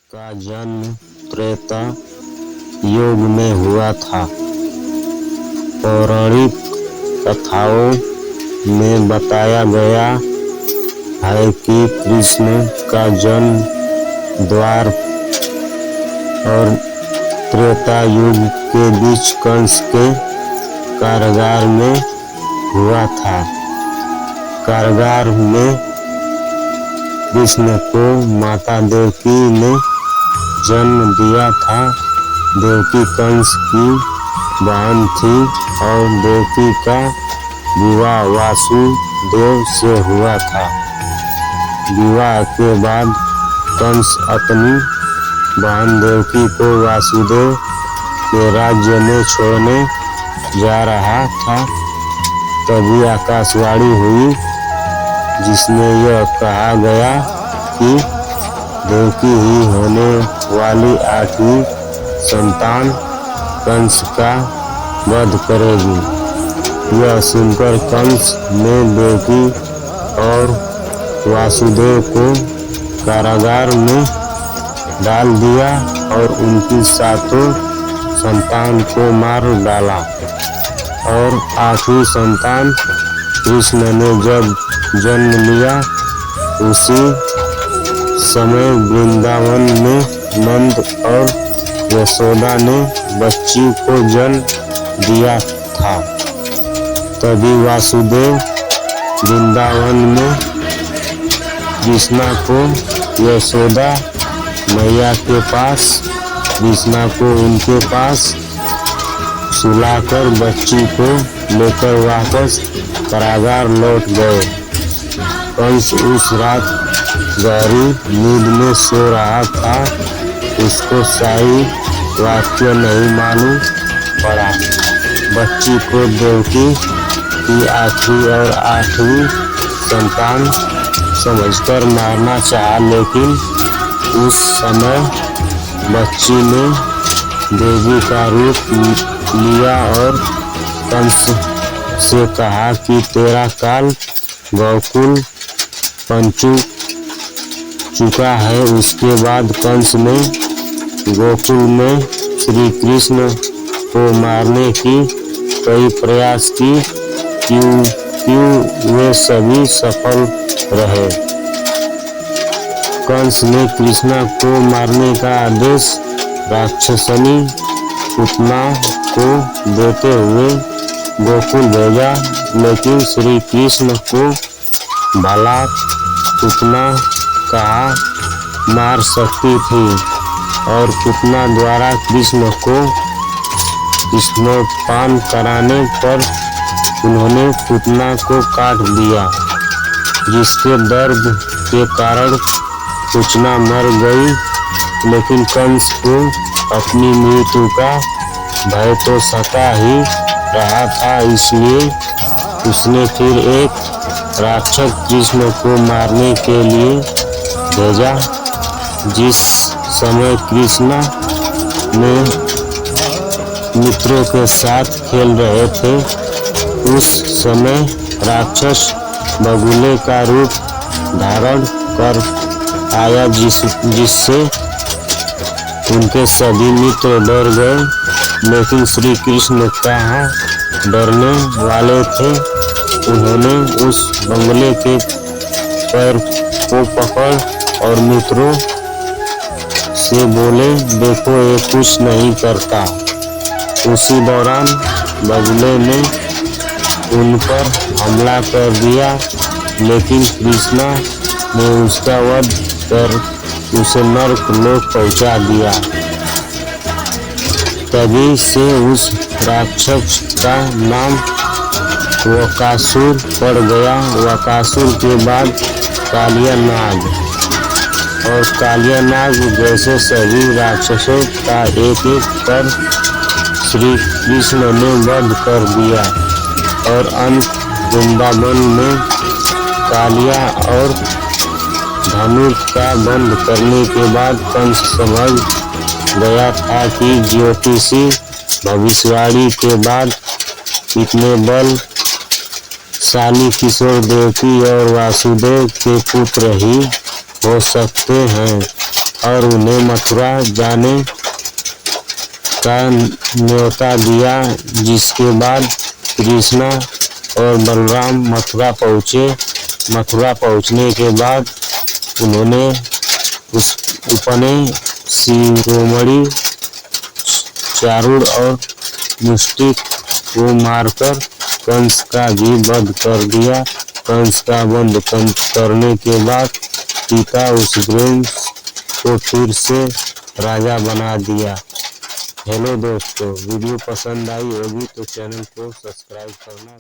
का जन्म त्रेता युग में हुआ था। पौराणिक कथाओं में बताया गया है कि कृष्ण का जन्म द्वार और त्रेता युग के बीच कंस के कारागार में हुआ था। कारागार में कृष्ण को माता देवकी ने जन्म दिया था। देवकी कंस की बहन थी और देवकी का विवाह वासुदेव से हुआ था। विवाह के बाद कंस अपनी बहन देवकी को वासुदेव के राज्य में छोड़ने जा रहा था। तभी आकाशवाणी हुई जिसमें यह कहा गया कि देवकी ही होने वाली 8वीं संतान कंस का वध करेगी। यह सुनकर कंस ने देवकी और वासुदेव को कारागार में डाल दिया और उनकी 7 संतान को मार डाला। और 8वीं संतान कृष्ण ने जब जन्म लिया उसी समय वृंदावन में नंद और यशोदा ने बच्ची को जन्म दिया था। तभी वासुदेव वृंदावन में कृष्णा को यशोदा मैया के पास कृष्णा को उनके पास सुलाकर बच्ची को लेकर वापस कारागार लौट गए। कंस उस रात गहरी नींद में सो रहा था। उसको सही वाक्य नहीं मालूम पड़ा। बच्ची को देवकी की 8वीं और 8वीं संतान समझकर मारना चाहा, लेकिन उस समय बच्ची ने देवी का रूप लिया और कंस से कहा कि तेरा काल गोकुल पंचु चुका है। उसके बाद कंस ने गोकुल में श्री कृष्ण को मारने की कई प्रयास क्यों वे सभी सफल रहे। कंस ने कृष्ण को मारने का आदेश राक्षसनी पुतना को देते हुए गोकुल भेजा, लेकिन श्री कृष्ण को भला पुतना कहा मार सकती थी और पुतना द्वारा कृष्ण को कृष्णोपान कराने पर उन्होंने पुतना को काट दिया, जिसके दर्द के कारण पुतना मर गई। लेकिन कंस को अपनी मृत्यु का भय तो सता ही रहा था, इसलिए उसने फिर एक राक्षस कृष्ण को मारने के लिए भेजा। जिस समय कृष्ण ने मित्रों के साथ खेल रहे थे, उस समय राक्षस बगुले का रूप धारण कर आया, जिससे उनके सभी मित्र डर गए। लेकिन श्री कृष्ण कहाँ डरने वाले थे। उन्होंने उस बगुले के पैर को पकड़ और मित्रों से बोले, देखो ये कुछ नहीं करता। उसी दौरान बगुले ने उन पर हमला कर दिया, लेकिन कृष्णा ने उसका वध कर उसे नरक लोक पहुंचा दिया। तभी से उस राक्षस का नाम वकासुर पड़ गया। वकासुर के बाद कालिया नाग, और कालिया नाग जैसे सभी राक्षसों का एक एक कर श्री कृष्ण ने वध कर दिया। और अंत वृंदावन में कालिया और धनुष का बंद करने के बाद कंस समझ गया था कि ज्योतिषी भविष्यवाणी के बाद इतने बलशाली किशोर देवकी और वासुदेव के पुत्र ही हो सकते हैं। और उन्हें मथुरा जाने का न्योता दिया, जिसके बाद कृष्णा और बलराम मथुरा पहुँचे। मथुरा पहुँचने के बाद उन्होंने अपने शिरोमणि चारूर और मुष्टिक को मारकर कंस का भी वध कर दिया। कंस का वध करने के बाद पिता उग्रसेन को फिर से राजा बना दिया। हेलो दोस्तों, वीडियो पसंद आई होगी तो चैनल को सब्सक्राइब करना।